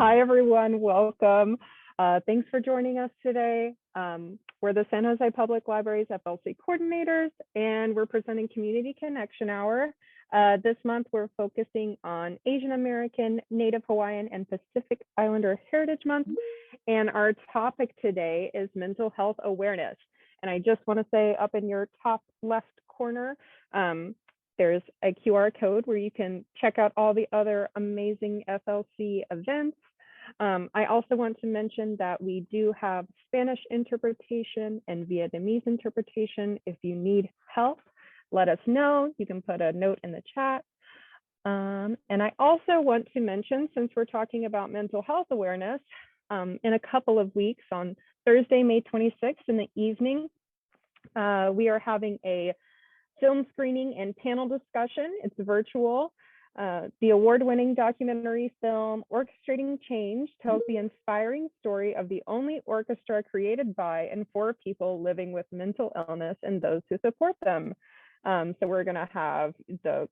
Hi, everyone. Welcome. Thanks for joining us today. We're the San Jose Public Library's FLC coordinators, and we're presenting Community Connection Hour. This month, we're focusing on Asian American, Native Hawaiian, and Pacific Islander Heritage Month. And our topic today is mental health awareness. And I just want to say up in your top left corner, there's a QR code where you can check out all the other amazing FLC events. I also want to mention that we do have Spanish interpretation and Vietnamese interpretation. If you need help, let us know. You can put a note in the chat. And I also want to mention, since we're talking about mental health awareness, in a couple of weeks on Thursday, May 26th in the evening, we are having a film screening and panel discussion. It's virtual. The award-winning documentary film Orchestrating Change tells the inspiring story of the only orchestra created by and for people living with mental illness and those who support them. So we're going to have the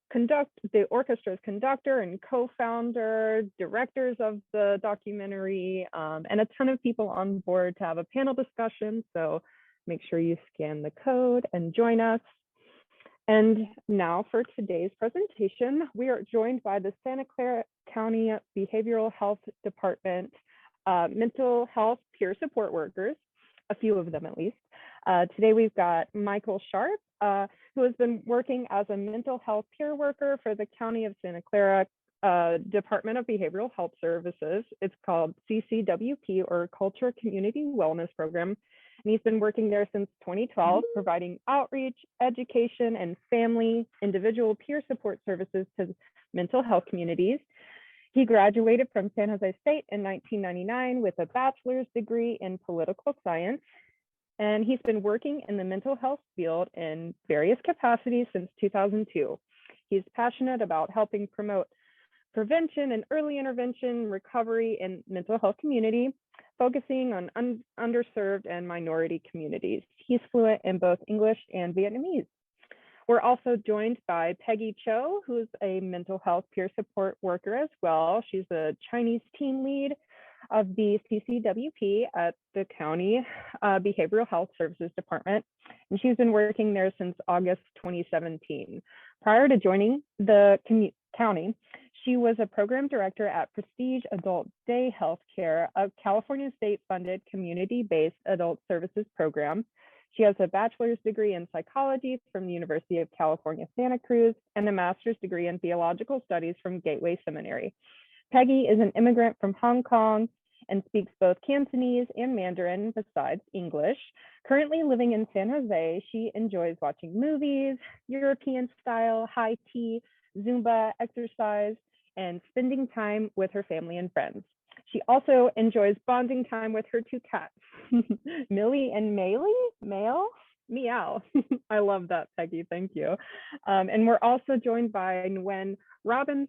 orchestra's conductor and co-founder, directors of the documentary, and a ton of people on board to have a panel discussion. So make sure you scan the code and join us. And now for today's presentation, we are joined by the Santa Clara County Behavioral Health Department mental health peer support workers, a few of them at least. Today we've got Michael Sharpe, who has been working as a mental health peer worker for the County of Santa Clara Department of Behavioral Health Services. It's called CCWP, or Culture Community Wellness Program. And he's been working there since 2012, providing outreach, education, and family, individual peer support services to mental health communities. He graduated from San Jose State in 1999 with a bachelor's degree in political science. And he's been working in the mental health field in various capacities since 2002. He's passionate about helping promote prevention and early intervention recovery in mental health community, focusing on underserved and minority communities. He's fluent in both English and Vietnamese. We're also joined by Peggy Cho, who's a mental health peer support worker as well. She's a Chinese team lead of the CCWP at the County Behavioral Health Services Department, and she's been working there since August 2017. Prior to joining the county, she was a program director at Prestige Adult Day Healthcare, a California state-funded community-based adult services program. She has a bachelor's degree in psychology from the University of California, Santa Cruz, and a master's degree in theological studies from Gateway Seminary. Peggy is an immigrant from Hong Kong and speaks both Cantonese and Mandarin besides English. Currently living in San Jose, she enjoys watching movies, European style, high tea, Zumba exercise, and spending time with her family and friends. She also enjoys bonding time with her two cats, Millie and Meow. I love that, Peggy, thank you. And we're also joined by Nguyen Robson,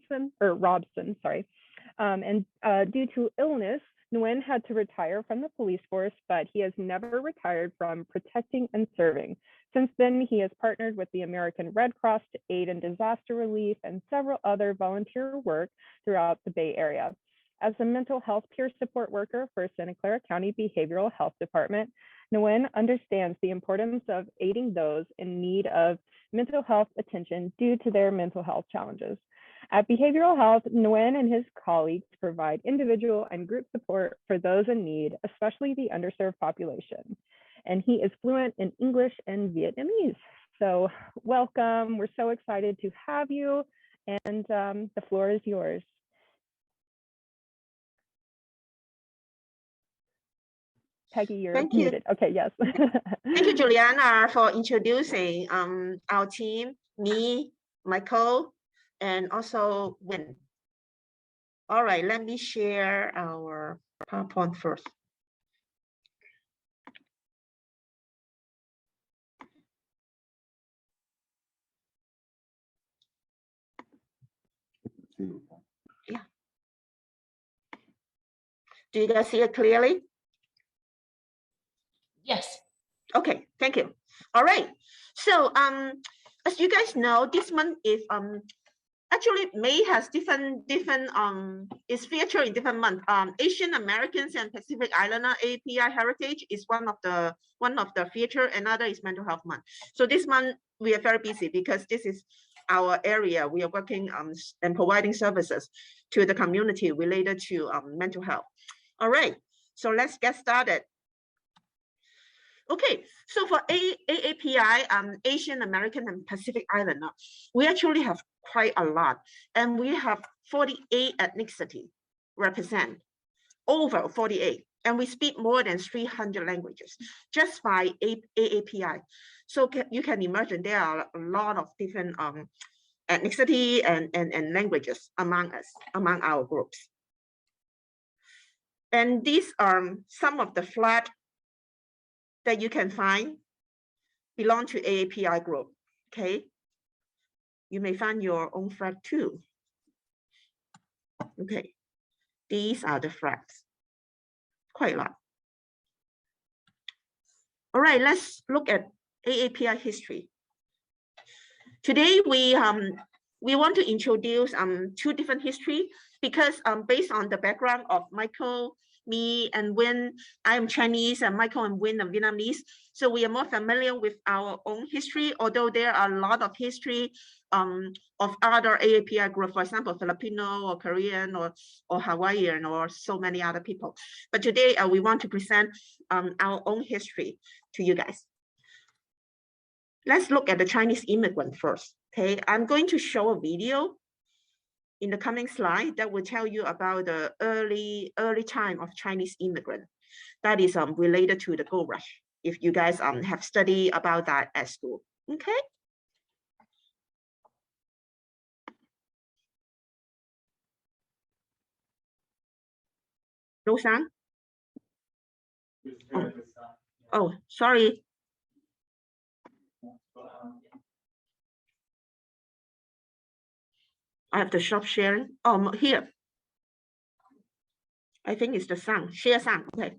and due to illness, Nguyen had to retire from the police force, but he has never retired from protecting and serving. Since then, he has partnered with the American Red Cross to aid in disaster relief and several other volunteer work throughout the Bay Area. As a mental health peer support worker for Santa Clara County Behavioral Health Department, Nguyen understands the importance of aiding those in need of mental health attention due to their mental health challenges. At Behavioral Health, Nguyen and his colleagues provide individual and group support for those in need, especially the underserved population. And he is fluent in English and Vietnamese. So welcome, we're so excited to have you, and the floor is yours. Peggy, you're muted. Okay, yes. Thank you, Juliana, for introducing our team, me, Michael, and also Nguyen. All right, let me share our PowerPoint first. Yeah. Do you guys see it clearly? Yes. Okay, thank you. All right. So as you guys know, this month is Actually, May has different is featured in different months. Asian Americans and Pacific Islander AAPI Heritage is one of the feature. Another is Mental Health Month. So this month we are very busy because this is our area. We are working and providing services to the community related to mental health. All right, so let's get started. Okay, so for AAPI, Asian American and Pacific Islander, we actually have quite a lot, and we have 48 ethnicity represent, over 48, and we speak more than 300 languages just by AAPI. So you can imagine there are a lot of different ethnicity and languages among us, among our groups. And these are some of the flag that you can find belong to AAPI group, okay? You may find your own flag too. Okay, these are the flags, quite a lot. All right, let's look at AAPI history. Today we want to introduce two different history because based on the background of Michael, me, and Nguyen. I am Chinese, and Michael and Nguyen are Vietnamese. So we are more familiar with our own history, although there are a lot of history of other AAPI groups, for example, Filipino or Korean or Hawaiian or so many other people. But today we want to present our own history to you guys. Let's look at the Chinese immigrant first, okay? I'm going to show a video in the coming slide that will tell you about the early time of Chinese immigrant that is related to the gold rush, if you guys have studied about that at school, okay? No sound? Oh, sorry. I have to stop sharing. Oh, here. I think it's the sound. Share sound. Okay,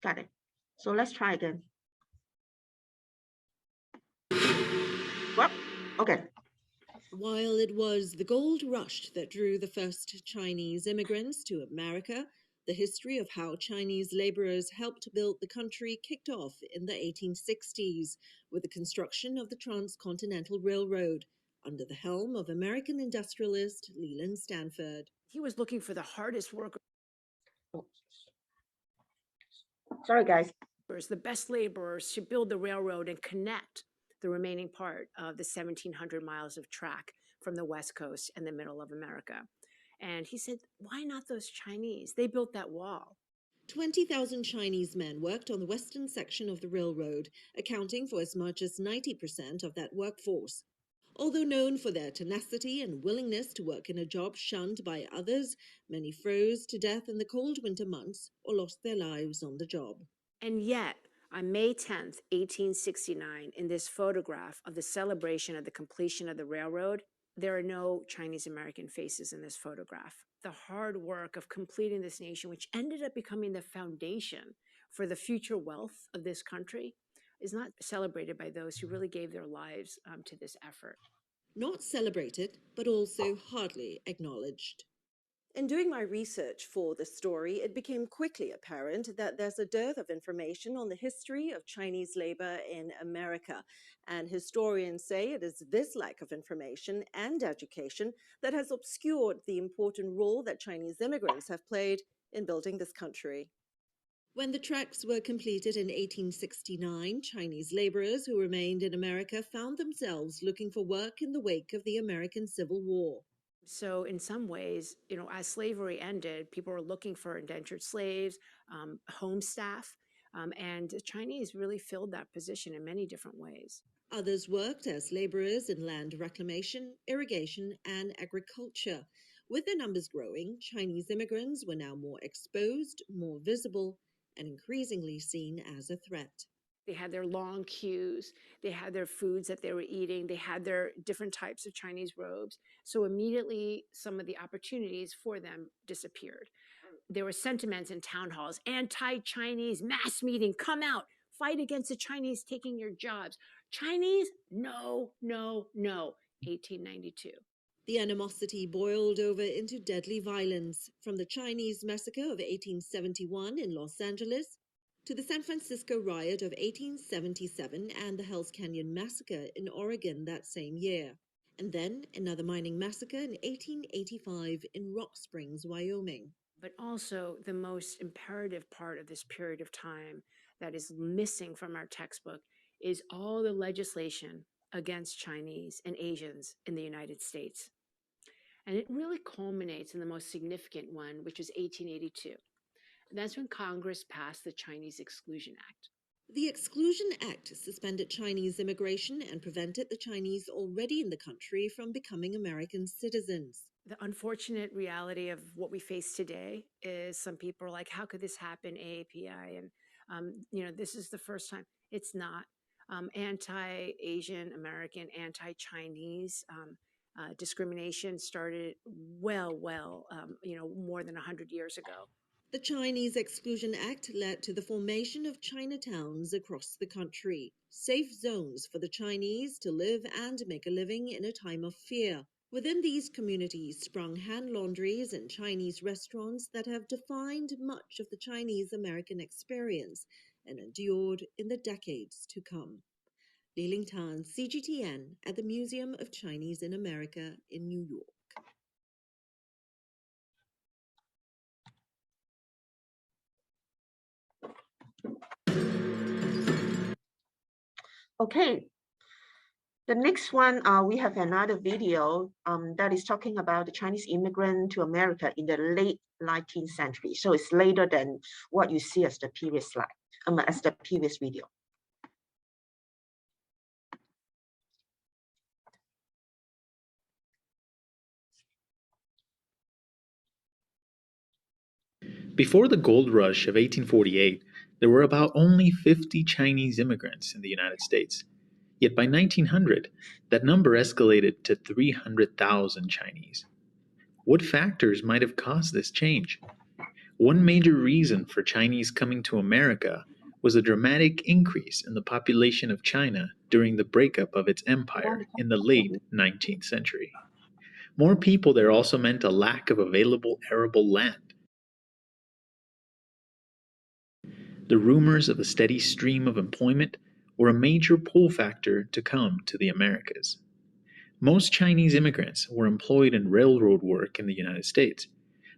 got it. So let's try again. Well, okay. While it was the gold rush that drew the first Chinese immigrants to America, the history of how Chinese laborers helped build the country kicked off in the 1860s with the construction of the Transcontinental Railroad under the helm of American industrialist Leland Stanford. He was looking for the hardest workers, Sorry, guys. the best laborers to build the railroad and connect the remaining part of the 1,700 miles of track from the West Coast and the middle of America. And he said, why not those Chinese? They built that wall. 20,000 Chinese men worked on the western section of the railroad, accounting for as much as 90% of that workforce. Although known for their tenacity and willingness to work in a job shunned by others, many froze to death in the cold winter months or lost their lives on the job. And yet, on May 10th, 1869, in this photograph of the celebration of the completion of the railroad, there are no Chinese American faces in this photograph. The hard work of completing this nation, which ended up becoming the foundation for the future wealth of this country, is not celebrated by those who really gave their lives to this effort. Not celebrated, but also hardly acknowledged. In doing my research for this story, it became quickly apparent that there's a dearth of information on the history of Chinese labor in America, and historians say it is this lack of information and education that has obscured the important role that Chinese immigrants have played in building this country. When the tracks were completed in 1869, Chinese laborers who remained in America found themselves looking for work in the wake of the American Civil War. So in some ways, as slavery ended, people were looking for indentured slaves, home staff, and the Chinese really filled that position in many different ways. Others worked as laborers in land reclamation, irrigation, and agriculture. With their numbers growing, Chinese immigrants were now more exposed, more visible, and increasingly seen as a threat. They had their long queues, they had their foods that they were eating, they had their different types of Chinese robes. So immediately some of the opportunities for them disappeared. There were sentiments in town halls, anti-Chinese, mass meeting, come out, fight against the Chinese taking your jobs. Chinese, no, no, no, 1892. The animosity boiled over into deadly violence, from the Chinese massacre of 1871 in Los Angeles to the San Francisco riot of 1877 and the Hells Canyon massacre in Oregon that same year, and then another mining massacre in 1885 in Rock Springs, Wyoming. But also the most imperative part of this period of time that is missing from our textbook is all the legislation against Chinese and Asians in the United States. And it really culminates in the most significant one, which is 1882. That's when Congress passed the Chinese Exclusion Act. The Exclusion Act suspended Chinese immigration and prevented the Chinese already in the country from becoming American citizens. The unfortunate reality of what we face today is some people are like, how could this happen, AAPI? And, this is the first time. It's not. Anti-Asian American, anti-Chinese discrimination started more than 100 years ago. The Chinese Exclusion Act led to the formation of Chinatowns across the country, safe zones for the Chinese to live and make a living in a time of fear. Within these communities sprung hand laundries and Chinese restaurants that have defined much of the Chinese-American experience and endured in the decades to come. Li Ling Tan, CGTN, at the Museum of Chinese in America in New York. Okay, the next one, we have another video that is talking about the Chinese immigrant to America in the late 19th century. So it's later than what you see as the previous slide, as the previous video. Before the gold rush of 1848, there were about only 50 Chinese immigrants in the United States. Yet by 1900, that number escalated to 300,000 Chinese. What factors might have caused this change? One major reason for Chinese coming to America was a dramatic increase in the population of China during the breakup of its empire in the late 19th century. More people there also meant a lack of available arable land. The rumors of a steady stream of employment were a major pull factor to come to the Americas. Most Chinese immigrants were employed in railroad work in the United States,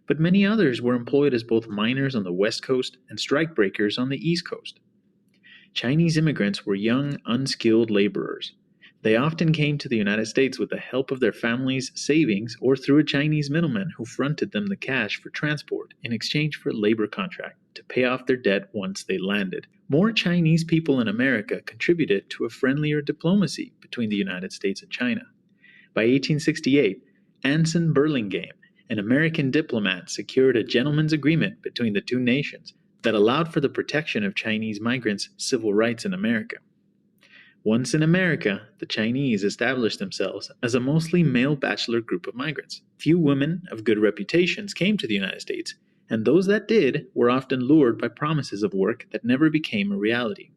but many others were employed as both miners on the West Coast and strikebreakers on the East Coast. Chinese immigrants were young, unskilled laborers. They often came to the United States with the help of their families' savings or through a Chinese middleman who fronted them the cash for transport in exchange for a labor contract to pay off their debt once they landed. More Chinese people in America contributed to a friendlier diplomacy between the United States and China. By 1868, Anson Burlingame, an American diplomat, secured a gentleman's agreement between the two nations that allowed for the protection of Chinese migrants' civil rights in America. Once in America, the Chinese established themselves as a mostly male bachelor group of migrants. Few women of good reputations came to the United States, and those that did were often lured by promises of work that never became a reality.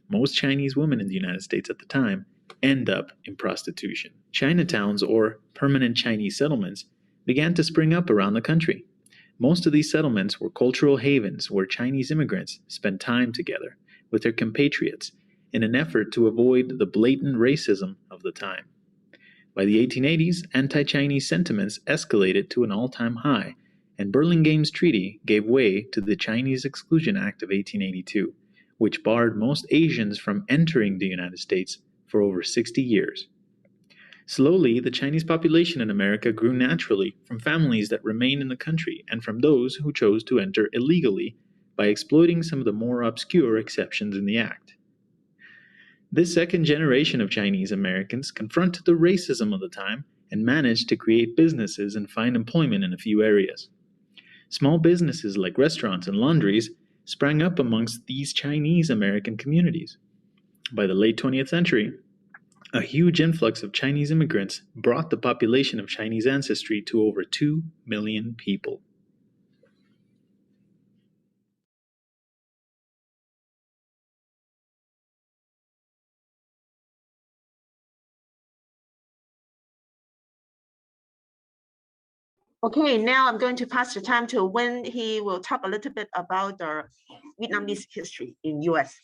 Most Chinese women in the United States at the time end up in prostitution. Chinatowns, or permanent Chinese settlements, began to spring up around the country. Most of these settlements were cultural havens where Chinese immigrants spent time together with their compatriots in an effort to avoid the blatant racism of the time. By the 1880s, anti-Chinese sentiments escalated to an all-time high, and Burlingame's treaty gave way to the Chinese Exclusion Act of 1882, which barred most Asians from entering the United States for over 60 years. Slowly, the Chinese population in America grew naturally from families that remained in the country and from those who chose to enter illegally by exploiting some of the more obscure exceptions in the act. This second generation of Chinese Americans confronted the racism of the time and managed to create businesses and find employment in a few areas. Small businesses like restaurants and laundries sprang up amongst these Chinese American communities. By the late 20th century, a huge influx of Chinese immigrants brought the population of Chinese ancestry to over 2 million people. Okay, now I'm going to pass the time to Nguyen. He will talk a little bit about the Vietnamese history in US.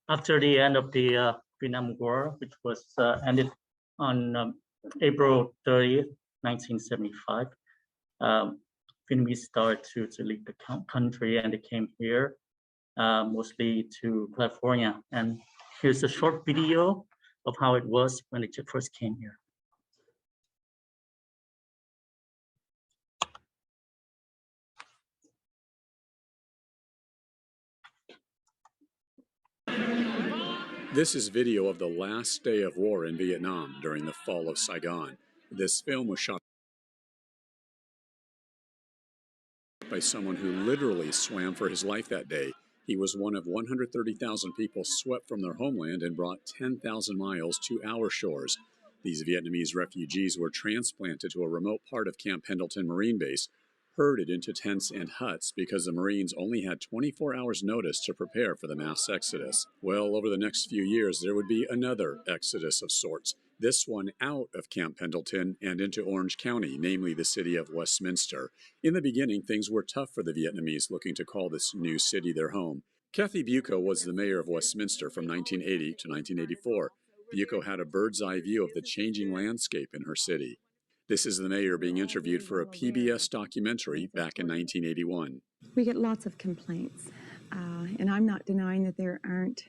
After the end of the Vietnam War, which was ended on April 30th, 1975, Vietnamese started to leave the country, and they came here, mostly to California. And here's a short video of how it was when they first came here. This is video of the last day of war in Vietnam during the fall of Saigon. This film was shot by someone who literally swam for his life that day. He was one of 130,000 people swept from their homeland and brought 10,000 miles to our shores. These Vietnamese refugees were transplanted to a remote part of Camp Pendleton Marine Base, herded into tents and huts because the Marines only had 24 hours notice to prepare for the mass exodus. Well, over the next few years, there would be another exodus of sorts, this one out of Camp Pendleton and into Orange County, namely the city of Westminster. In the beginning, things were tough for the Vietnamese looking to call this new city their home. Kathy Bucco was the mayor of Westminster from 1980 to 1984. Bucco had a bird's-eye view of the changing landscape in her city. This is the mayor being interviewed for a PBS documentary back in 1981. We get lots of complaints, and I'm not denying that there aren't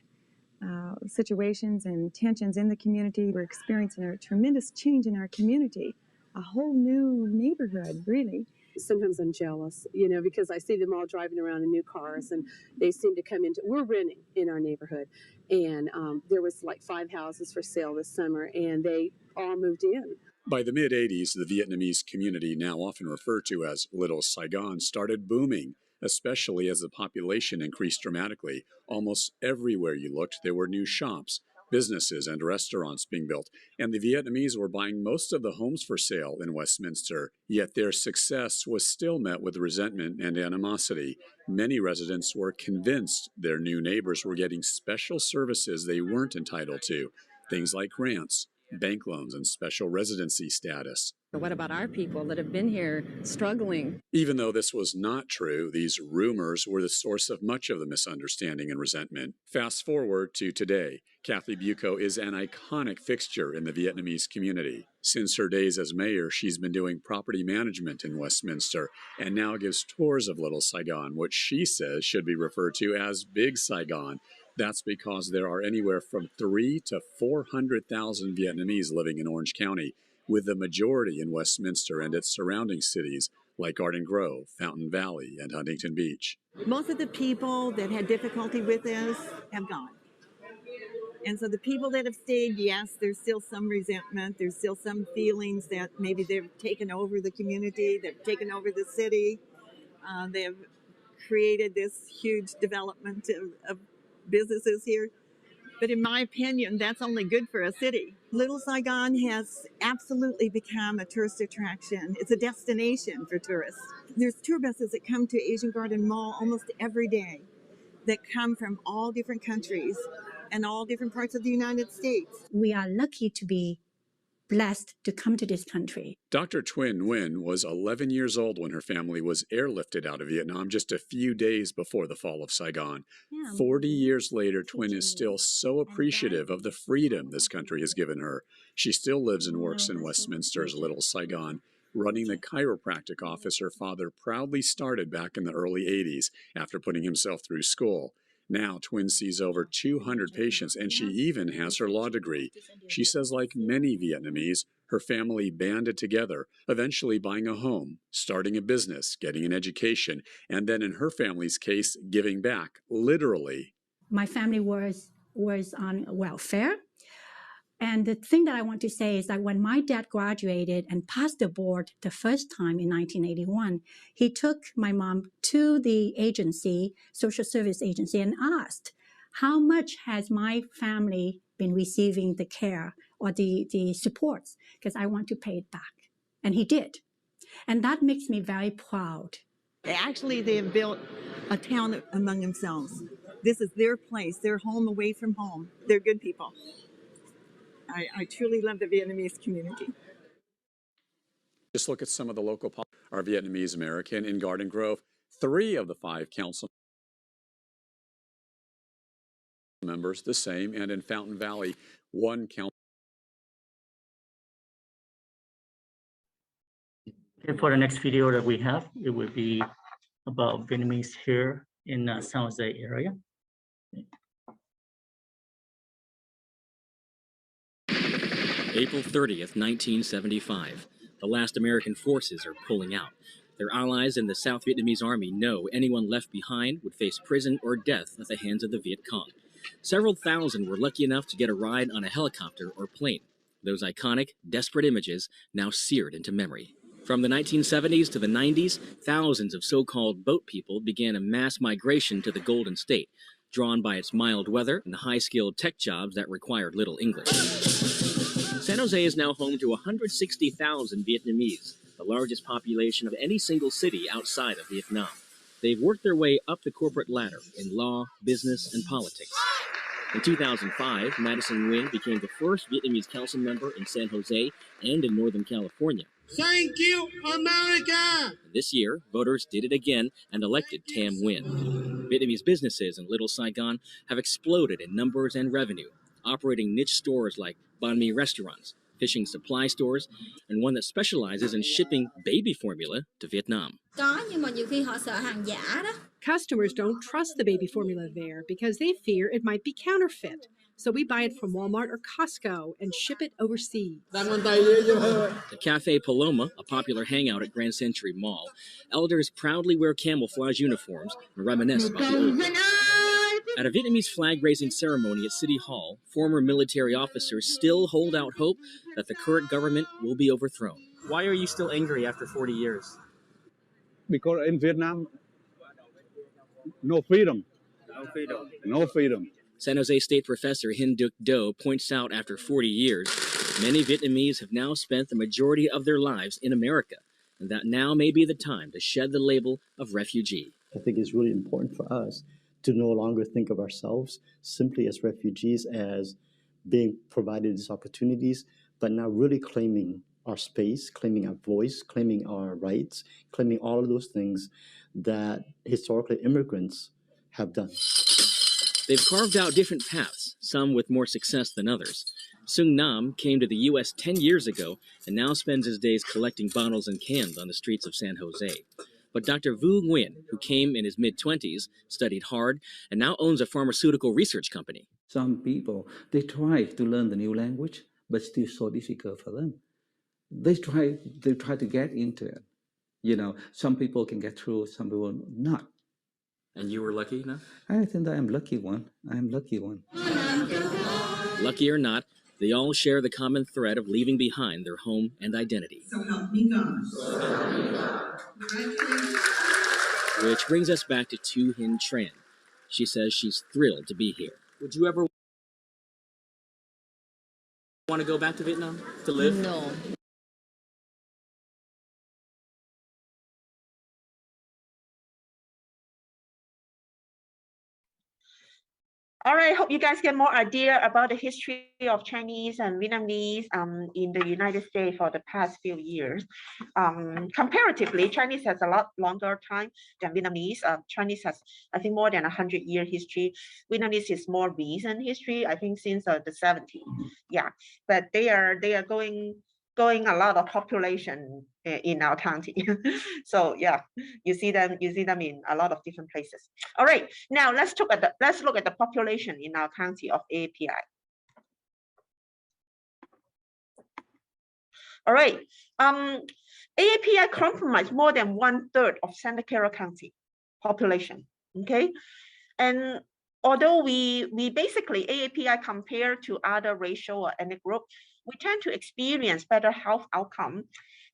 situations and tensions in the community. We're experiencing a tremendous change in our community, a whole new neighborhood, really. Sometimes I'm jealous, because I see them all driving around in new cars, and they seem to come into, we're renting in our neighborhood, and there was like 5 houses for sale this summer, and they all moved in. By the mid-'80s, the Vietnamese community, now often referred to as Little Saigon, started booming, especially as the population increased dramatically. Almost everywhere you looked, there were new shops, businesses, and restaurants being built, and the Vietnamese were buying most of the homes for sale in Westminster. Yet their success was still met with resentment and animosity. Many residents were convinced their new neighbors were getting special services they weren't entitled to, things like grants, bank loans, and special residency status. What about our people that have been here struggling? Even though this was not true, these rumors were the source of much of the misunderstanding and resentment. Fast forward to today. Kathy Bucco is an iconic fixture in the Vietnamese community. Since her days as mayor, she's been doing property management in Westminster and now gives tours of Little Saigon, which she says should be referred to as Big Saigon. That's because there are anywhere from 300,000 to 400,000 Vietnamese living in Orange County, with the majority in Westminster and its surrounding cities like Garden Grove, Fountain Valley, and Huntington Beach. Most of the people that had difficulty with this have gone. And so the people that have stayed, yes, there's still some resentment. There's still some feelings that maybe they've taken over the community, they've taken over the city. They have created this huge development of businesses here. But in my opinion, that's only good for a city. Little Saigon has absolutely become a tourist attraction. It's a destination for tourists. There's tour buses that come to Asian Garden Mall almost every day that come from all different countries and all different parts of the United States. We are lucky to be blessed to come to this country. Dr. Nguyen was 11 years old when her family was airlifted out of Vietnam just a few days before the fall of Saigon. 40 years later, Nguyen is still so appreciative of the freedom this country has given her. She still lives and works in Westminster's Little Saigon, running the chiropractic office her father proudly started back in the early 80s after putting himself through school. Now, Nguyen sees over 200 patients, and she even has her law degree. She says, like many Vietnamese, her family banded together, eventually buying a home, starting a business, getting an education, and then in her family's case, giving back, literally. My family was on welfare. And the thing that I want to say is that when my dad graduated and passed the board the first time in 1981, he took my mom to the agency, social service agency, and asked, how much has my family been receiving the care or the supports? Because I want to pay it back. And he did. And that makes me very proud. Actually, they have built a town among themselves. This is their place, their home away from home. They're good people. I truly love the Vietnamese community. Just look at some of the local are Vietnamese American. In Garden Grove, 3 of the 5 council members the same, and in Fountain Valley, 1 council. Okay, for the next video that we have, it will be about Vietnamese here in San Jose area. April 30th, 1975. The last American forces are pulling out. Their allies in the South Vietnamese Army know anyone left behind would face prison or death at the hands of the Viet Cong. Several thousand were lucky enough to get a ride on a helicopter or plane. Those iconic, desperate images now seared into memory. From the 1970s to the 90s, thousands of so-called boat people began a mass migration to the Golden State, drawn by its mild weather and the high-skilled tech jobs that required little English. San Jose is now home to 160,000 Vietnamese, the largest population of any single city outside of Vietnam. They've worked their way up the corporate ladder in law, business, and politics. In 2005, Madison Nguyen became the first Vietnamese council member in San Jose and in Northern California. Thank you, America! This year, voters did it again and elected Tam Nguyen. Vietnamese businesses in Little Saigon have exploded in numbers and revenue, operating niche stores like banh mi restaurants, fishing supply stores, and one that specializes in shipping baby formula to Vietnam. Customers don't trust the baby formula there because they fear it might be counterfeit. So we buy it from Walmart or Costco and ship it overseas. At Cafe Paloma, a popular hangout at Grand Century Mall, elders proudly wear camouflage uniforms and reminisce about the old days. At a Vietnamese flag-raising ceremony at City Hall, former military officers still hold out hope that the current government will be overthrown. Why are you still angry after 40 years? Because in Vietnam, no freedom. No freedom. No freedom. San Jose State professor Hin Duc Do points out after 40 years, many Vietnamese have now spent the majority of their lives in America, and that now may be the time to shed the label of refugee. I think it's really important for us to no longer think of ourselves simply as refugees, as being provided these opportunities, but now really claiming our space, claiming our voice, claiming our rights, claiming all of those things that historically immigrants have done. They've carved out different paths, some with more success than others. Sung Nam came to the U.S. 10 years ago and now spends his days collecting bottles and cans on the streets of San Jose. But Dr. Vu Nguyen, who came in his mid-20s, studied hard, and now owns a pharmaceutical research company. Some people, they try to learn the new language, but still so difficult for them. They try to get into it. You know, some people can get through, some people not. And you were lucky enough? I think I am lucky one. I am lucky one. Lucky or not, they all share the common thread of leaving behind their home and identity. So help me God. Which brings us back to Tu Hin Tran. She says she's thrilled to be here. Would you ever want to go back to Vietnam to live? No. All right, hope you guys get more idea about the history of Chinese and Vietnamese in the United States for the past few years. Comparatively, Chinese has a lot longer time than Vietnamese. Chinese has, I think, more than 100-year history. Vietnamese is more recent history, I think, since the 70s. Yeah, but they are going a lot of population in our county. So yeah, you see them in a lot of different places. All right, now let's look at the population in our county of AAPI. All right, AAPI comprise more than 1/3 of Santa Clara County population. Okay, and although we basically AAPI compared to other racial or ethnic group, we tend to experience better health outcome,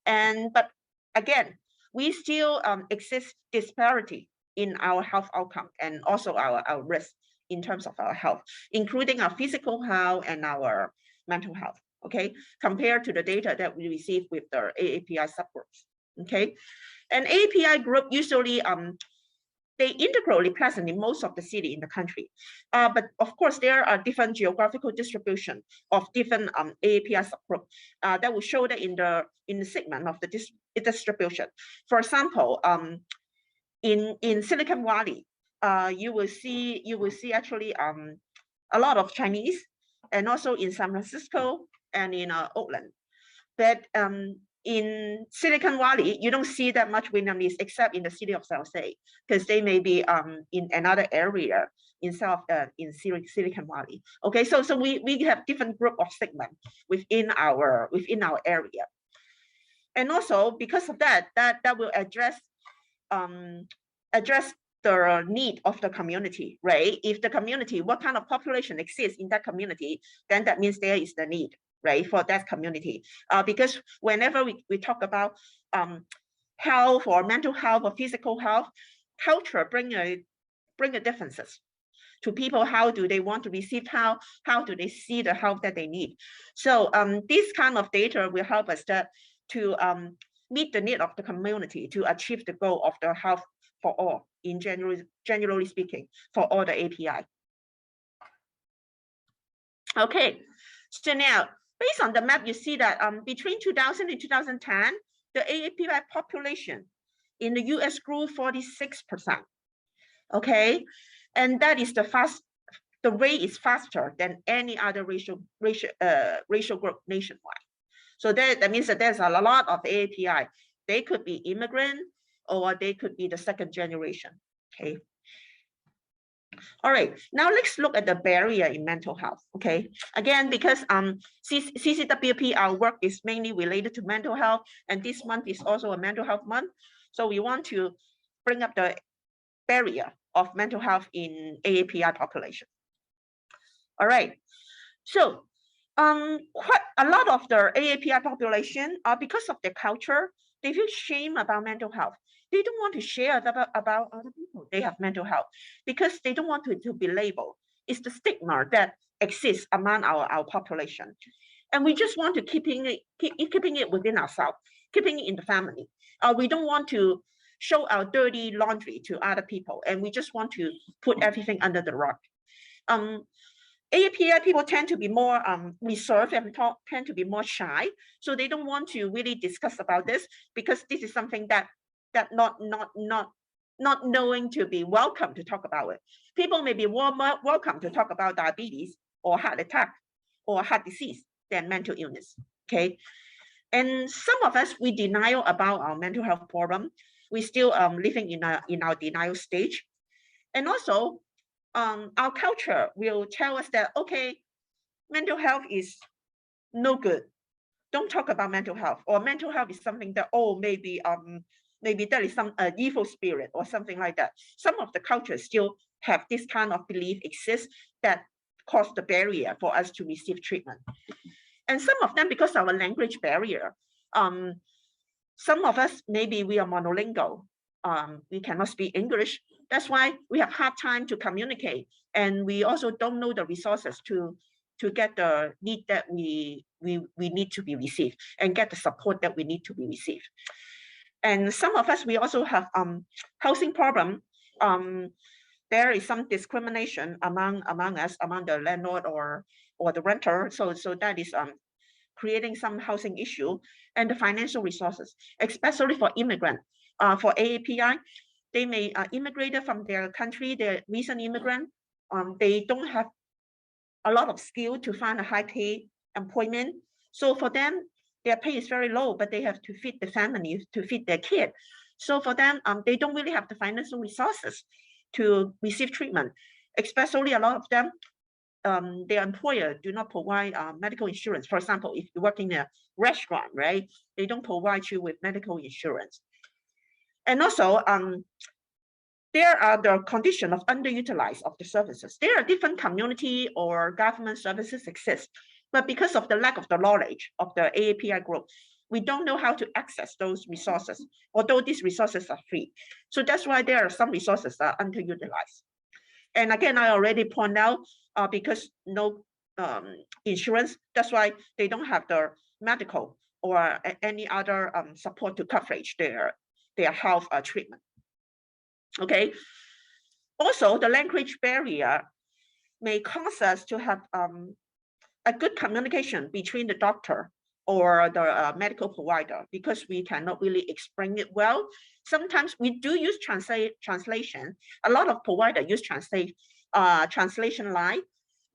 but again, we still exist disparity in our health outcome and also our risk in terms of our health, including our physical health and our mental health. Okay, compared to the data that we receive with the AAPI subgroups. Okay, and AAPI group usually they integrally present in most of the city in the country. But of course, there are different geographical distribution of different AAPI subgroup that will show that in the segment of the distribution. For example, in Silicon Valley, you will see actually a lot of Chinese, and also in San Francisco and in Oakland. But in Silicon Valley, you don't see that much Vietnamese except in the city of San Jose, because they may be in another area in Silicon Valley. Okay, so we have different group of segment within our area, and also because of that will address the need of the community, right? If the community, what kind of population exists in that community, then that means there is the need, right, for that community. Because whenever we talk about health or mental health or physical health, culture bring a differences to people. How do they want to receive health? How do they see the health that they need? So this kind of data will help us to meet the need of the community to achieve the goal of the health for all, in generally speaking, for all the API. Okay, so now, based on the map, you see that between 2000 and 2010, the AAPI population in the US grew 46%. Okay, and that is the rate is faster than any other racial group nationwide. So that means that there's a lot of AAPI. They could be immigrant, or they could be the second generation. Okay. All right, now let's look at the barrier in mental health. Okay, again, because CCWP, our work is mainly related to mental health, and this month is also a mental health month. So we want to bring up the barrier of mental health in AAPI population. All right, so quite a lot of the AAPI population, because of their culture, they feel shame about mental health. They don't want to share about other people they have mental health, because they don't want to be labeled. It's the stigma that exists among our population. And we just want to keeping it within ourselves, keeping it in the family. We don't want to show our dirty laundry to other people, and we just want to put everything under the rug. AAPI people tend to be more reserved and tend to be more shy, so they don't want to really discuss about this, because this is something that not knowing to be welcome to talk about it. People may be more welcome to talk about diabetes or heart attack or heart disease than mental illness. Okay, and some of us, we denial about our mental health problem. We still living in our denial stage, and also our culture will tell us that, okay, mental health is no good. Don't talk about mental health, or mental health is something that, oh, maybe there is some evil spirit or something like that. Some of the cultures still have this kind of belief exists that cause the barrier for us to receive treatment. And some of them, because of our language barrier, some of us, maybe we are monolingual. We cannot speak English. That's why we have hard time to communicate. And we also don't know the resources to get the need that we need to be received, and get the support that we need to be received. And some of us, we also have housing problem. There is some discrimination among us, among the landlord or the renter. So that is creating some housing issue, and the financial resources, especially for immigrant. For AAPI, they may immigrated from their country, they're recent immigrant. They don't have a lot of skill to find a high pay employment. So for them, their pay is very low, but they have to feed the family, to feed their kid. So for them, they don't really have the financial resources to receive treatment. Especially a lot of them, their employer do not provide medical insurance. For example, if you work in a restaurant, right, they don't provide you with medical insurance. And also, there are the condition of underutilized of the services. There are different community or government services exist, but because of the lack of the knowledge of the AAPI group, we don't know how to access those resources, although these resources are free. So that's why there are some resources that are underutilized. And again, I already point out, because no insurance, that's why they don't have the medical or any other support to coverage their health treatment. Okay, Also, the language barrier may cause us to have a good communication between the doctor or the medical provider, because we cannot really explain it well. Sometimes we do use translation. A lot of providers use translation line,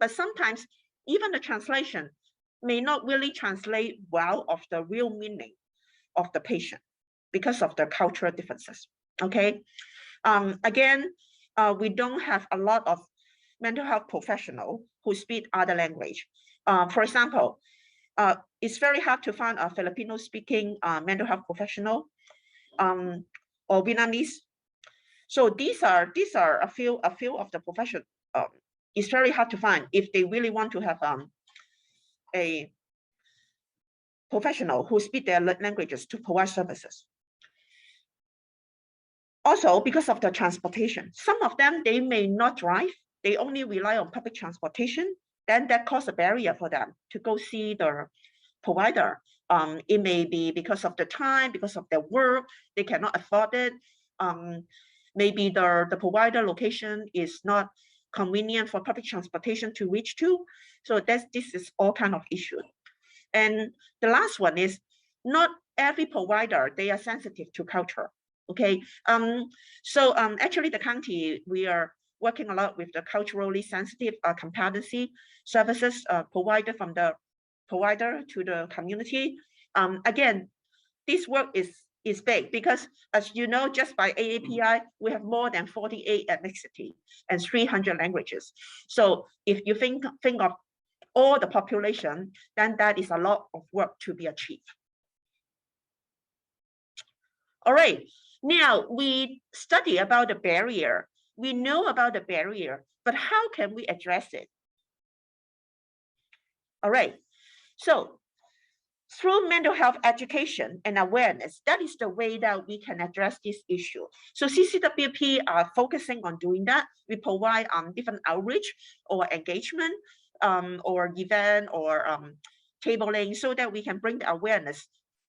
but sometimes even the translation may not really translate well of the real meaning of the patient because of the cultural differences. Okay. Again, we don't have a lot of mental health professionals who speak other language. For example, it's very hard to find a Filipino-speaking mental health professional or Vietnamese. So these are a few of the profession. It's very hard to find if they really want to have a professional who speak their languages to provide services. Also, because of the transportation, some of them, they may not drive. They only rely on public transportation. Then that causes a barrier for them to go see the provider. It may be because of the time, because of their work, they cannot afford it. Maybe the provider location is not convenient for public transportation to reach to. So this is all kind of issue. And the last one is not every provider, they are sensitive to culture. Okay, actually the county, we are working a lot with the culturally sensitive competency services provided from the provider to the community. Again, this work is big because, as you know, just by AAPI, we have more than 48 ethnicity and 300 languages. So if you think of all the population, then that is a lot of work to be achieved. All right, now we study about the barrier. We know about the barrier, but how can we address it? All right, so through mental health education and awareness, that is the way that we can address this issue. So CCWP are focusing on doing that. We provide different outreach or engagement or event or tabling so that we can bring the awareness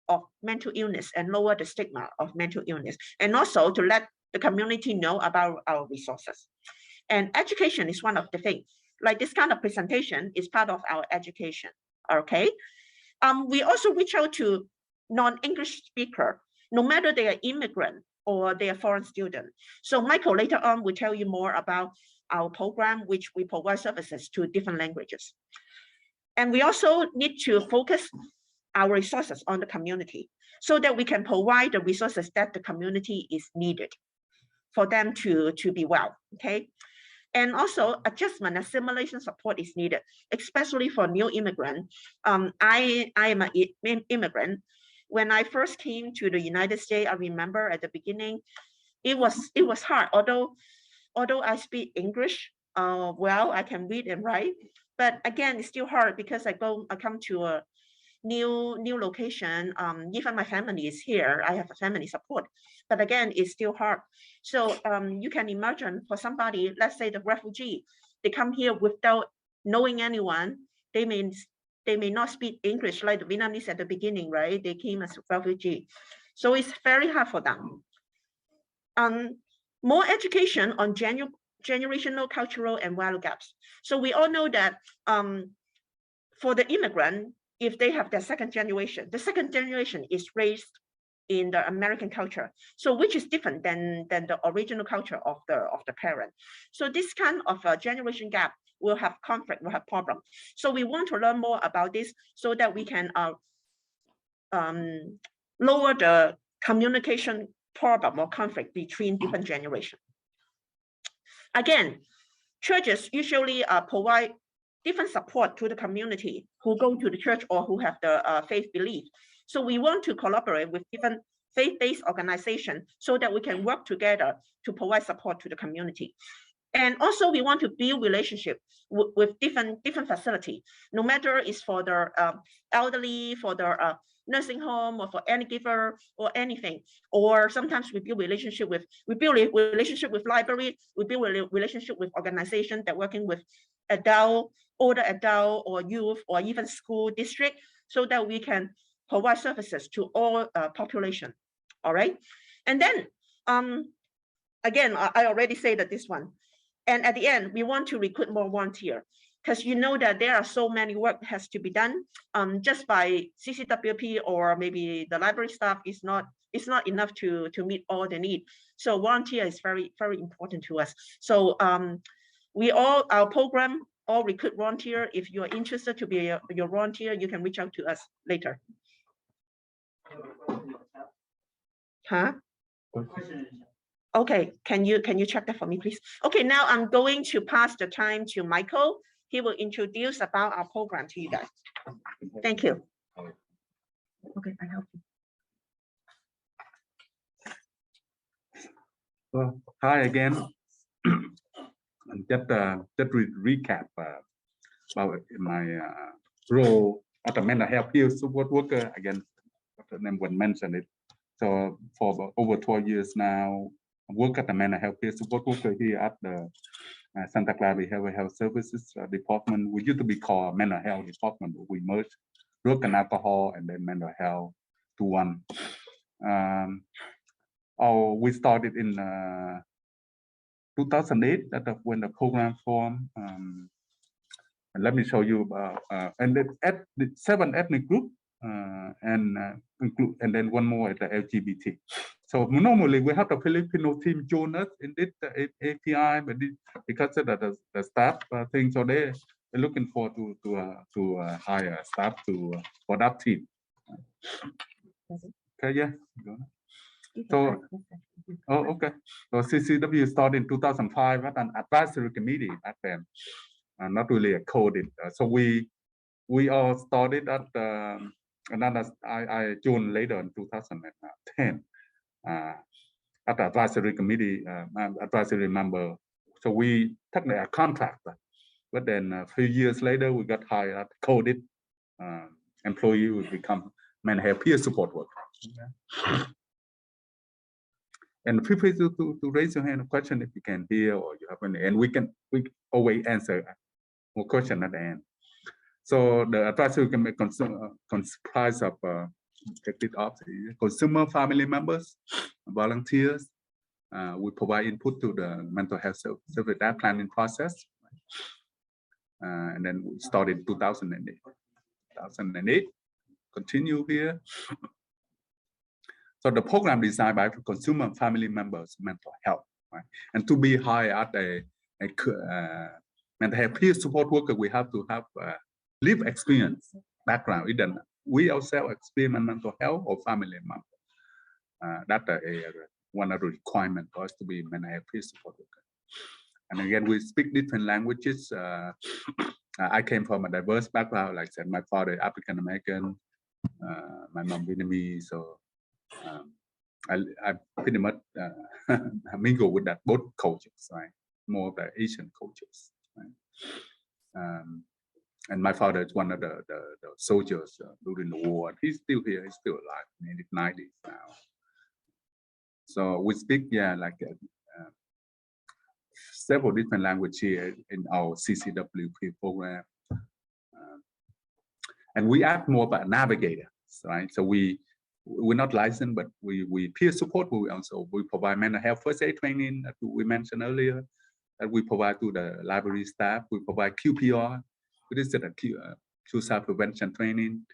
of mental illness and lower the stigma of mental illness, and also to let the community know about our resources. And education is one of the things. Like this kind of presentation is part of our education, okay? We also reach out to non-English speaker, no matter they are immigrant or they are foreign student. So Michael later on will tell you more about our program, which we provide services to different languages. And we also need to focus our resources on the community so that we can provide the resources that the community is needed for them to be well, okay? And also adjustment and assimilation support is needed, especially for new immigrant. I am an immigrant. When I first came to the United States, I remember at the beginning, it was hard, although I speak English well, I can read and write, but again, it's still hard because I come to a new location. Even my family is here, I have a family support, but again, it's still hard. So you can imagine for somebody, let's say the refugee, they come here without knowing anyone, they may not speak English like the Vietnamese at the beginning, right? They came as a refugee. So it's very hard for them. More education on generational, cultural, and value gaps. So we all know that for the immigrant, if they have their second generation, the second generation is raised in the American culture, so which is different than the original culture of the parent. So this kind of a generation gap will have conflict, will have problem. So we want to learn more about this so that we can lower the communication problem or conflict between different generations. Again, churches usually provide different support to the community who go to the church or who have the faith belief. So we want to collaborate with different faith-based organizations so that we can work together to provide support to the community. And also we want to build relationship with different facilities, no matter it's for the elderly, for the nursing home, or for any giver or anything. Or sometimes we build relationship with library, we build a relationship with organizations that working with older adult or youth or even school district, so that we can provide services to all population. All right. And then again, I already say that this one, And at the end, we want to recruit more volunteers, because you know that there are so many work that has to be done. Just by CCWP or maybe the library staff is not enough to meet all the need. So volunteer is very, very important to us. So our program all recruit volunteer. If you are interested to be your volunteer, you can reach out to us later. Huh? Okay, can you check that for me, please? Okay, now I'm going to pass the time to Michael. He will introduce about our program to you guys. Thank you. Okay, I help you. Well, hi again. Just recap about my role as a mental health peer support worker. Again, Dr. Nguyen mentioned it. So for about over 12 years now, I work as a mental health peer support worker here at the Santa Clara Behavioral Health Services Department. We used to be called Mental Health Department, but we merged drug and alcohol and then mental health to one. We started in 2008. That's when the program formed. And let me show you about and the 7 ethnic group and then one more is the LGBT. So normally we have the Filipino team join us in this API, but because of the staff thing, so they're looking for to hire staff for that team. Okay, yeah. So, okay. So CCW started in 2005 as an advisory committee back then, and not really a coded. So we all started at another. I joined later in 2010 at the advisory committee, advisory member. So we technically a contractor, but then a few years later we got hired at coded employee. We become mental health peer support worker. Okay. And feel free to raise your hand, a question if you can hear or you have any, and we always answer more question at the end. So the advisory can make comprise of take it off, consumer family members, volunteers. We provide input to the mental health service planning process, and then we started in 2008. 2008, continue here. So the program designed by consumer and family members' mental health, right? And to be hired at a mental health peer support worker, we have to have lived experience, background. Either we ourselves experience mental health or family member. That's one of the requirements for us to be mental health peer support worker. And again, we speak different languages. I came from a diverse background. Like I said, my father African American, my mom Vietnamese. So I pretty much mingle with that both cultures, right? More of the Asian cultures, right? And my father is one of the soldiers during the war. And he's still here. He's still alive in his 90s now. So we speak, like several different languages here in our CCWP program. And we act more about navigators, right? So we're not licensed, but we peer support. We provide mental health first aid training that we mentioned earlier, that we provide to the library staff. We provide QPR, which is a suicide prevention training.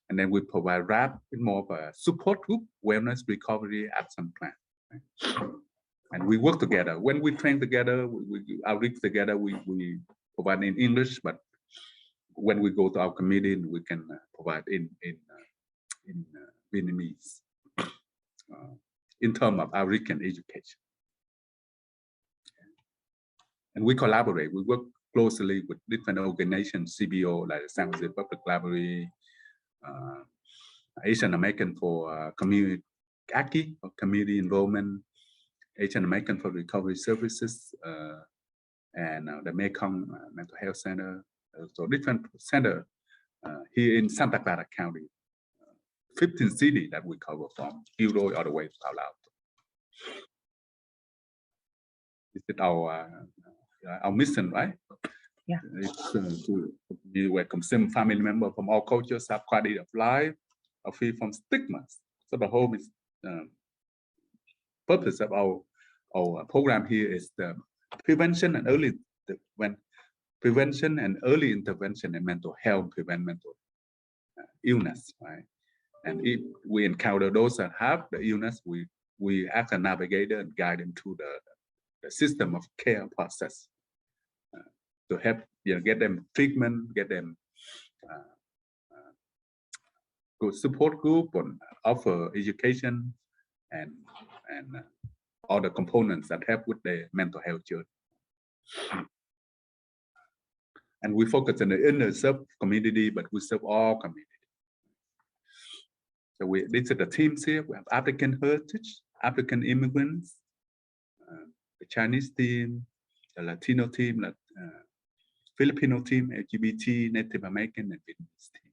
And then we provide RAP in more of a support group, wellness recovery action plan. Right? And we work together. When we train together, we outreach together, we provide in English, but when we go to our community, we can provide in Vietnamese in terms of outreach and education. And we collaborate. We work closely with different organizations, CBO, like the San Jose Public Library, Asian American for Community AAPI, or Community Enrollment, Asian American for Recovery Services, and the Mekong Mental Health Center. So different center here in Santa Clara County, 15 cities that we cover from Gilroy all the way to Palo Alto. This is our mission, right? Yeah. It's to be welcome some family members from all cultures, have quality of life, are free from stigmas. So the whole purpose of our program here is prevention and prevention and early intervention in mental health, prevent mental illness, right? And if we encounter those that have the illness, we act as a navigator and guide them through the system of care process to help get them treatment, get them good support group, and offer education and all the components that help with the mental health journey. And we focus on the inner serve community, but we serve all communities. So these are the teams here. We have African heritage, African immigrants, the Chinese team, the Latino team, the Filipino team, LGBT, Native American, and Vietnamese team.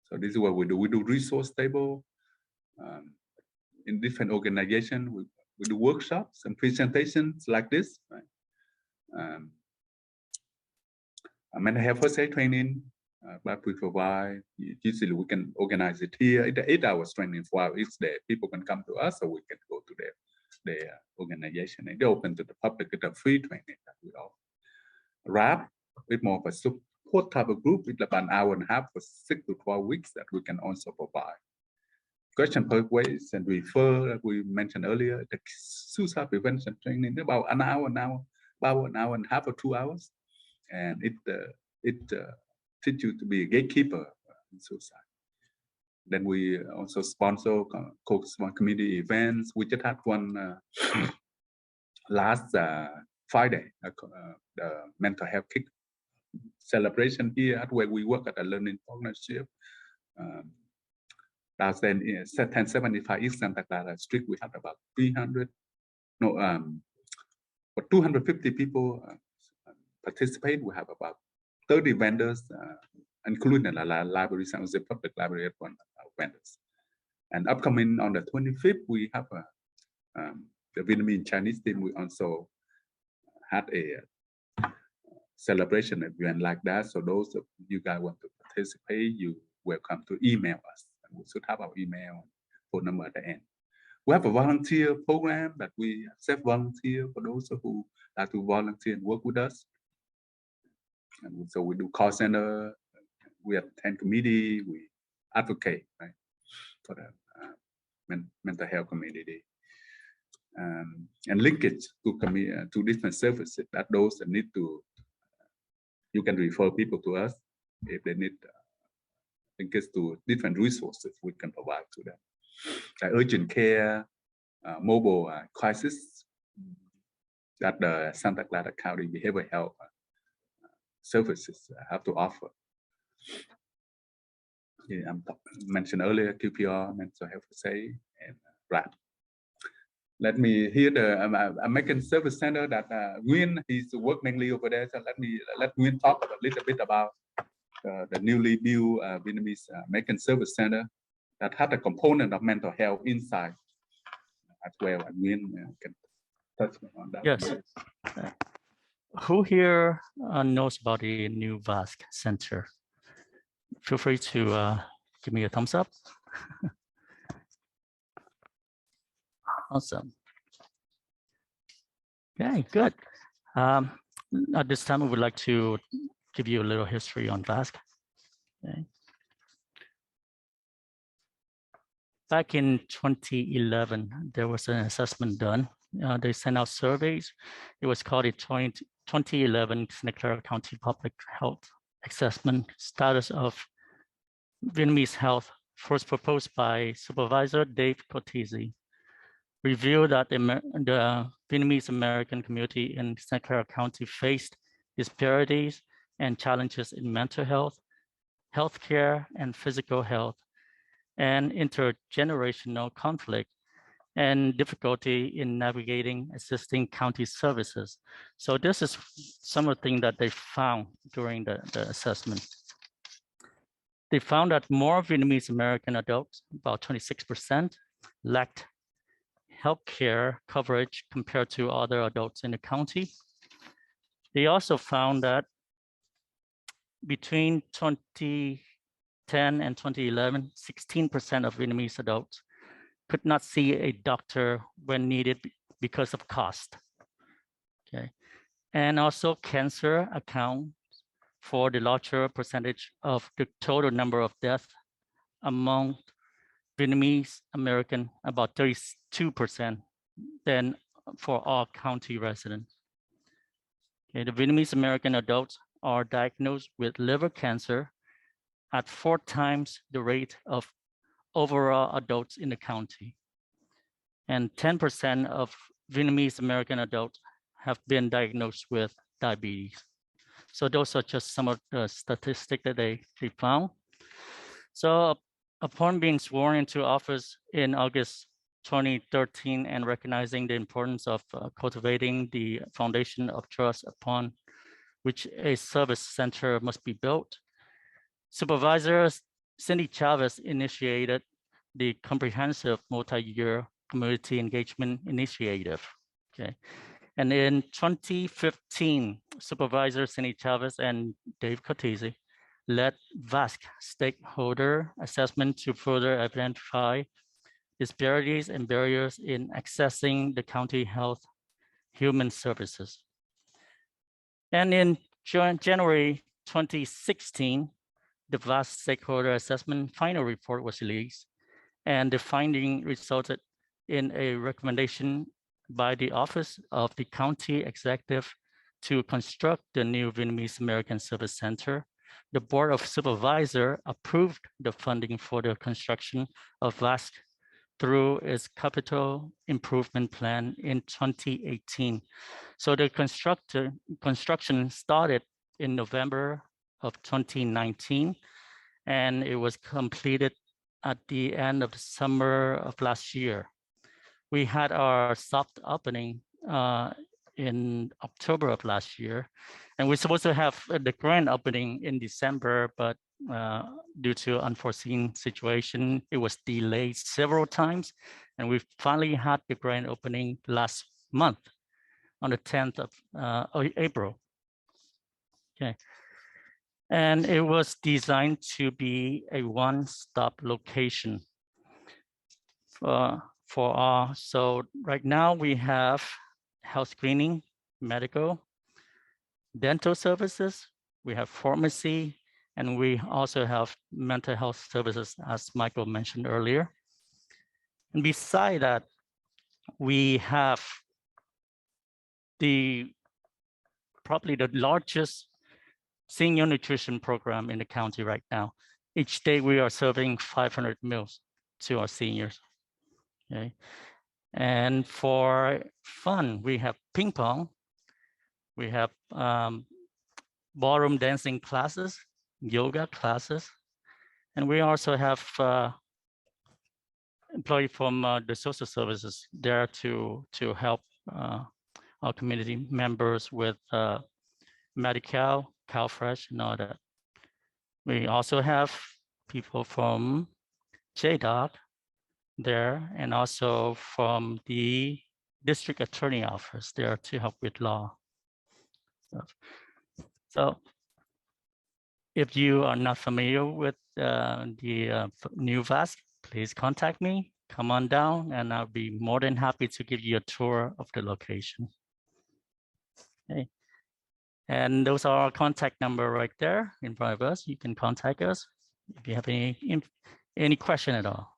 So this is what we do. We do resource table in different organizations. We do workshops and presentations like this. Right? Mental health first aid training, but we provide. Usually we can organize it here. It's 8 hours training for each day. People can come to us, or we can go to their organization. It's open to the public. It's a free training that we offer. RAP with more of a support type of group. It's about an hour and a half for 6 to 12 weeks that we can also provide. Question pathways and refer, as we mentioned earlier, the suicide prevention training about an hour and a half or 2 hours, and it teaches you to be a gatekeeper in suicide. Then we also sponsor community events. We just had one last Friday, the mental health kick celebration here at where we work at a learning partnership. That's then in 1075 East Santa Clara Street. We had about 250 people participate. We have about 30 vendors, including the library, San Jose Public Library, one of our vendors. And upcoming on the 25th, we have the Vietnamese Chinese team. We also had a celebration event like that. So those of you guys want to participate, you're welcome to email us. We should have our email and phone number at the end. We have a volunteer program that we accept volunteer for those who like to volunteer and work with us. And so we do call center, we attend committee, we advocate, right, for the mental health community. And linkage to different services that those that need to, you can refer people to us if they need linkage to different resources we can provide to them. Like urgent care, mobile crisis that the Santa Clara County Behavioral Health services have to offer. Yeah, I mentioned earlier QPR, mental health say, and RAP. Let me hear the American Service Center that Nguyen, he's work mainly over there. So let Nguyen talk a little bit about the newly built Vietnamese American Service Center that had a component of mental health inside as well. And Nguyen can touch on that. Yes. Who here knows about the new VASC Center? Feel free to give me a thumbs up. Awesome. Okay, good. At this time, I would like to give you a little history on VASC. Okay. Back in 2011, there was an assessment done. They sent out surveys. It was called the 2011 Santa Clara County Public Health Assessment Status of Vietnamese Health, first proposed by Supervisor Dave Cortese. Revealed that the Vietnamese American community in Santa Clara County faced disparities and challenges in mental health, healthcare, and physical health, and intergenerational conflict and difficulty in navigating existing county services. So this is some of the things that they found during the assessment. They found that more Vietnamese American adults, about 26%, lacked healthcare coverage compared to other adults in the county. They also found that between 2010 and 2011, 16% of Vietnamese adults could not see a doctor when needed because of cost. Okay, and also cancer accounts for the larger percentage of the total number of deaths among Vietnamese American, about 32%, than for all county residents. Okay, the Vietnamese American adults are diagnosed with liver cancer at 4 times the rate of overall adults in the county. And 10% of Vietnamese American adults have been diagnosed with diabetes. So those are just some of the statistics that they found. So upon being sworn into office in August 2013 and recognizing the importance of cultivating the foundation of trust upon which a service center must be built, Supervisor Cindy Chavez initiated the comprehensive multi-year community engagement initiative. Okay. And in 2015, Supervisor Cindy Chavez and Dave Cortese led VASC stakeholder assessment to further identify disparities and barriers in accessing the county health human services. And in January 2016, the VASC stakeholder assessment final report was released, and the finding resulted in a recommendation by the Office of the County Executive to construct the new Vietnamese American Service Center. The Board of Supervisors approved the funding for the construction of VASC through its capital improvement plan in 2018. So the construction started in November of 2019, and it was completed at the end of the summer of last year. We had our soft opening in October of last year, and we're supposed to have the grand opening in December, but due to unforeseen situation, it was delayed several times, and we finally had the grand opening last month on the 10th of April. Okay. And it was designed to be a one-stop location for all. So right now we have health screening, medical, dental services, we have pharmacy, and we also have mental health services, as Michael mentioned earlier. And beside that, we have probably the largest senior nutrition program in the county right now. Each day we are serving 500 meals to our seniors. Okay. And for fun, we have ping pong, we have ballroom dancing classes, yoga classes, and we also have employees from the social services there to help our community members with Medi-Cal, CalFresh, and all that. We also have people from JDOC there, and also from the district attorney office there to help with law stuff. So if you are not familiar with the new VASC, please contact me, come on down, and I'll be more than happy to give you a tour of the location. Okay. And those are our contact number right there in front of us. You can contact us if you have any question at all.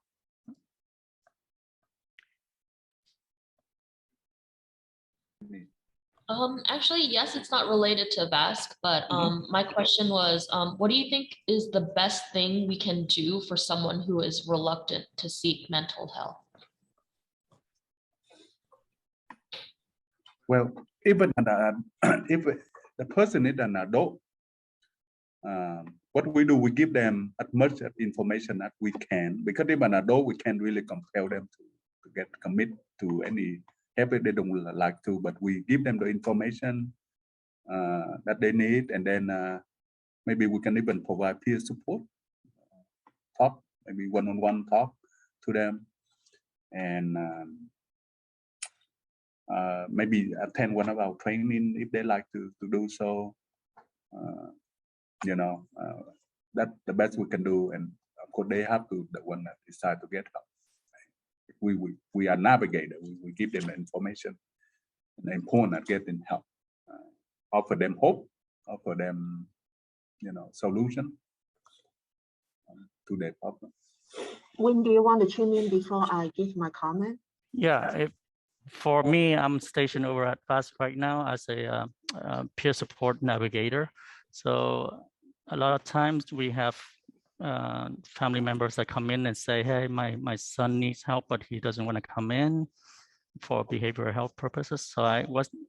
Actually, yes, it's not related to VASC, but my question was, what do you think is the best thing we can do for someone who is reluctant to seek mental health? Well, even if the person is an adult, what we do, we give them as much information as we can, because if an adult, we can't really compel them to get commit to any help if they don't like to, but we give them the information that they need, and then maybe we can even provide peer support, talk, maybe one-on-one talk to them, and maybe attend one of our training if they like to do so. You know, that's the best we can do, and of course they have to the one that decide to get help. we are navigator. We give them the information and the important getting help. Offer them hope, offer them, solution to their problem. When do you want to chime in before I give my comment? Yeah, for me, I'm stationed over at FAST right now as a peer support navigator. So a lot of times we have family members that come in and say, hey, my son needs help, but he doesn't want to come in for behavioral health purposes. So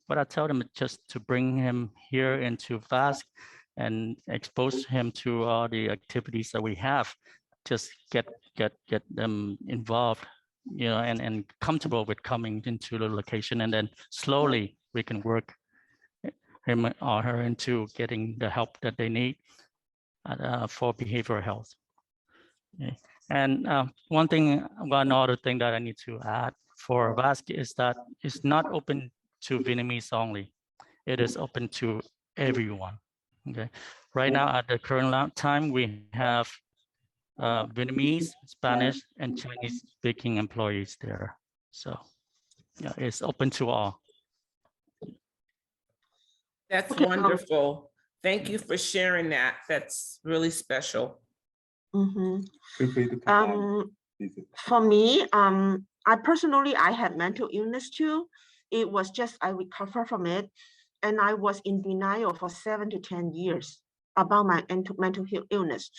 what I tell them is just to bring him here into FAST and expose him to all the activities that we have. Just get them involved, and comfortable with coming into the location, and then slowly we can work him or her into getting the help that they need for behavioral health. Okay. And one other thing that I need to add for VASC is that it's not open to Vietnamese only. It is open to everyone. Okay. Right now, at the current time, we have Vietnamese, Spanish, and Chinese-speaking employees there. So, yeah, it's open to all. That's wonderful. Thank you for sharing that. That's really special. For me, I personally, I had mental illness too. It was just, I recovered from it. And I was in denial for 7 to 10 years about my mental illness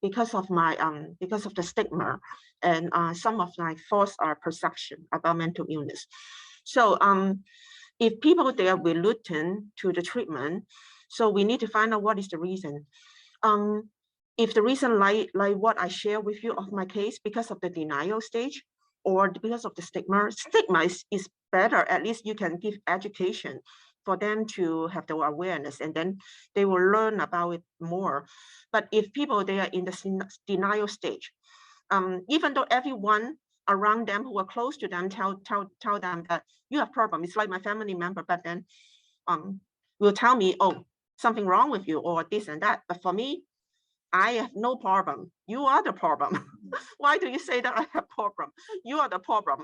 because of my, because of the stigma and some of my false perception about mental illness. So if people, they are reluctant to the treatment, so we need to find out what is the reason. If the reason like what I share with you of my case, because of the denial stage or because of the stigma is better. At least you can give education for them to have the awareness, and then they will learn about it more. But if people, they are in the denial stage, even though everyone around them who are close to them tell them that you have problem, it's like my family member, but then will tell me, oh, something wrong with you or this and that. But for me, I have no problem. You are the problem. Why do you say that I have problem? You are the problem.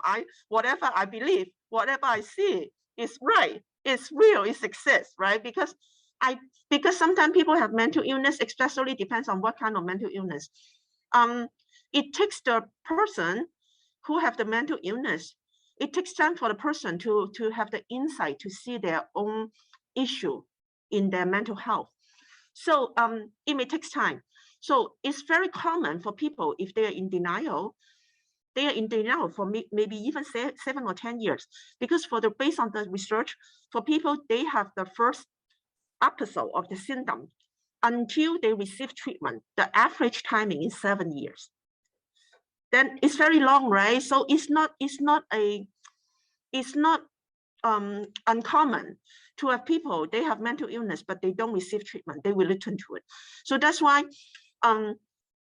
Whatever I believe, whatever I see is right. It's real. It exists, right? Because sometimes people have mental illness, especially depends on what kind of mental illness. It takes the person who have the mental illness. It takes time for the person to have the insight to see their own issue in their mental health. So it may take time. So it's very common for people, if they are in denial, for maybe even 7 or 10 years. Because based on the research, for people, they have the first episode of the symptom until they receive treatment. The average timing is 7 years. Then it's very long, right? So it's not uncommon to have people, they have mental illness, but they don't receive treatment. They will return to it. So that's why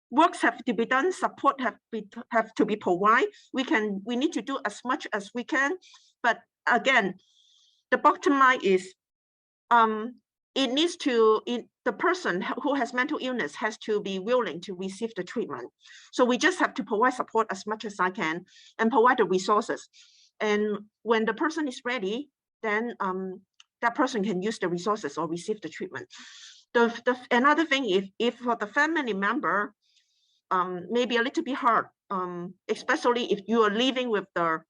works have to be done, support have to be provided. We need to do as much as we can. But again, the bottom line is the person who has mental illness has to be willing to receive the treatment. So we just have to provide support as much as I can and provide the resources. And when the person is ready, then that person can use the resources or receive the treatment. Another thing, if for the family member, maybe a little bit hard, especially if you are living with the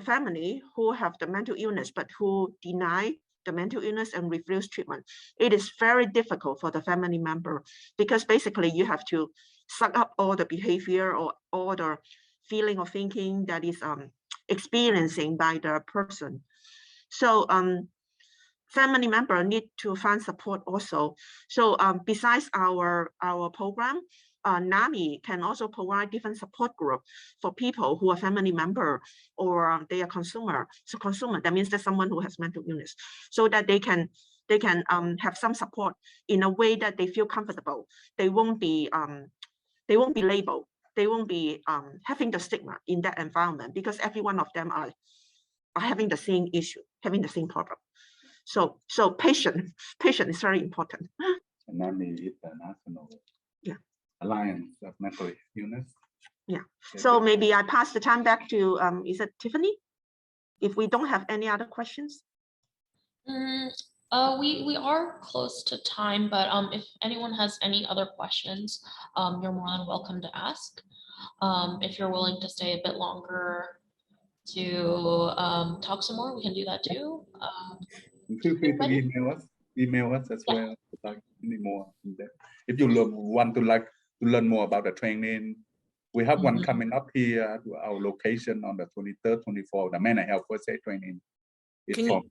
family who have the mental illness, but who deny the mental illness and refuse treatment. It is very difficult for the family member because basically you have to suck up all the behavior or all the feeling or thinking that is experiencing by the person. So family member need to find support also. So besides our program, NAMI can also provide different support group for people who are family member or they are consumer. So consumer, that means that someone who has mental illness, so that they can have some support in a way that they feel comfortable. They won't be labeled. They won't be having the stigma in that environment because every one of them are having the same issue, having the same problem. So patience is very important. And NAMI is the National Alliance of Mental Illness. Yeah. So maybe I pass the time back to, is it Tiffany? If we don't have any other questions. We are close to time, but if anyone has any other questions, you're more than welcome to ask. If you're willing to stay a bit longer to talk some more, we can do that too. Feel free to email us as well. Like any more in depth. If you want to learn more about the training, we have one coming up here to our location on the 23rd, 24th. The mental health first aid training. It's from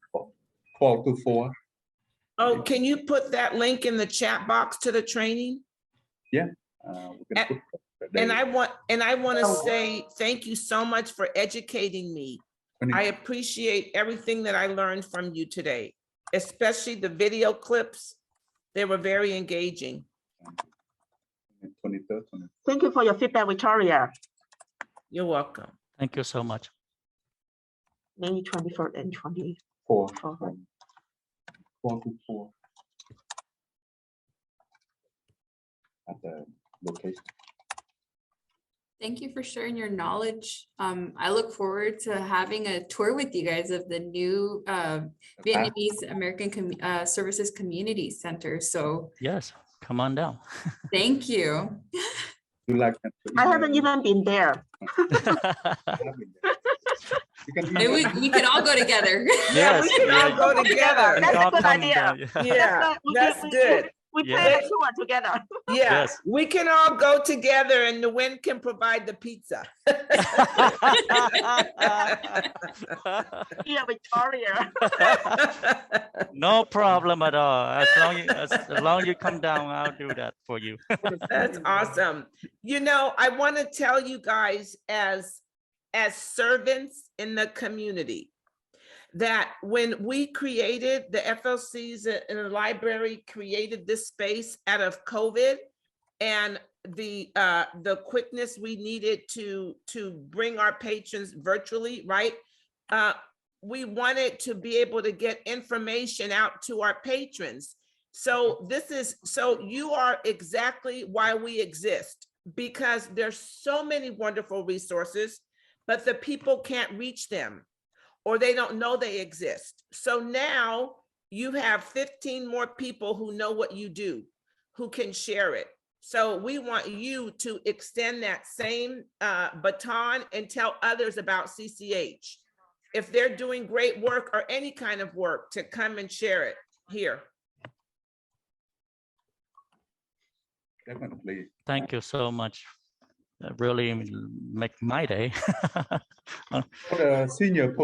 12 to 4. Oh, can you put that link in the chat box to the training? Yeah. And I want to say thank you so much for educating me. I appreciate everything that I learned from you today, especially the video clips. They were very engaging. 23rd. Thank you for your feedback, Victoria. You're welcome. Thank you so much. May 24th and 24th. 4 to 4 at the location. Thank you for sharing your knowledge. I look forward to having a tour with you guys of the new Vietnamese American Services Community Center. So yes, come on down. Thank you. I haven't even been there. We can all go together. Yeah, we can all go together. That's a good idea. Yeah, that's good. We plan a tour together. Yeah, we can all go together and Nguyen can provide the pizza. Yeah, Victoria. No problem at all. As long as you come down, I'll do that for you. That's awesome. You know, I want to tell you guys as servants in the community, that when we created the FLCs in the library, created this space out of COVID and the quickness we needed to bring our patrons virtually, right? We wanted to be able to get information out to our patrons. So you are exactly why we exist, because there's so many wonderful resources, but the people can't reach them, or they don't know they exist. So now you have 15 more people who know what you do, who can share it. So we want you to extend that same baton and tell others about CCH. If they're doing great work or any kind of work, to come and share it here. Definitely. Thank you so much. That really make my day. For the senior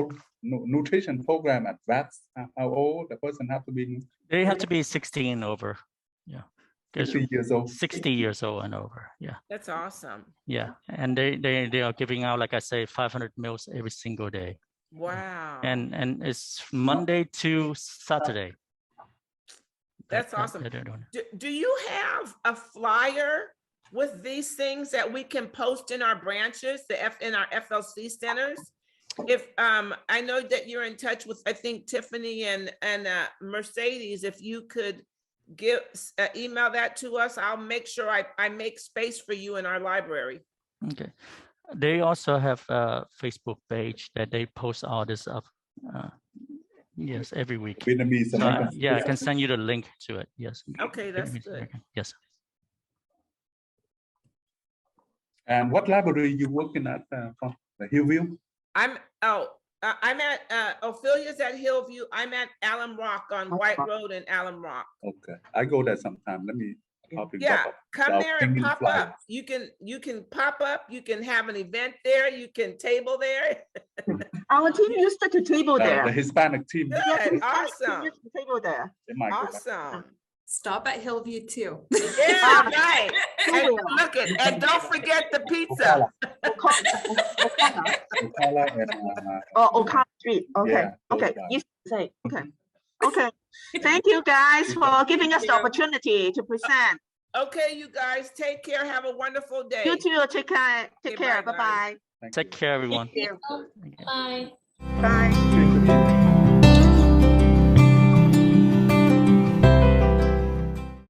nutrition program at VATS, how old the person have to be? They have to be 16 over. Yeah. 60 years old. 60 years old and over. Yeah. That's awesome. Yeah. And they are giving out, like I say, 500 meals every single day. Wow. And it's Monday to Saturday. That's awesome. Do you have a flyer with these things that we can post in our branches, in our FLC centers? If I know that you're in touch with, I think, Tiffany and Mercedes, if you could email that to us, I'll make sure I make space for you in our library. Okay. They also have a Facebook page that they post all this up. Yes, every week. Vietnamese. So, yeah, I can send you the link to it. Yes. Okay, that's good. Yes. And what library you working at from the Hillview? I'm at Ophelia's at Hillview. I'm at Alum Rock on White Road in Alum Rock. Okay, I go there sometime. Let me. Yeah, come there and pop up. You can pop up. You can have an event there. You can table there. Our team used to table there. The Hispanic team. Good. Awesome. Table there. Awesome. Stop at Hillview too. Yeah, right. And look it, and don't forget the pizza. O'Connell Street. Okay. Yeah, okay. You say okay. Okay. Thank you guys for giving us the opportunity to present. Okay, you guys, take care. Have a wonderful day. You too. Take care. Take care. Bye-bye. Take care, everyone. Bye. Bye.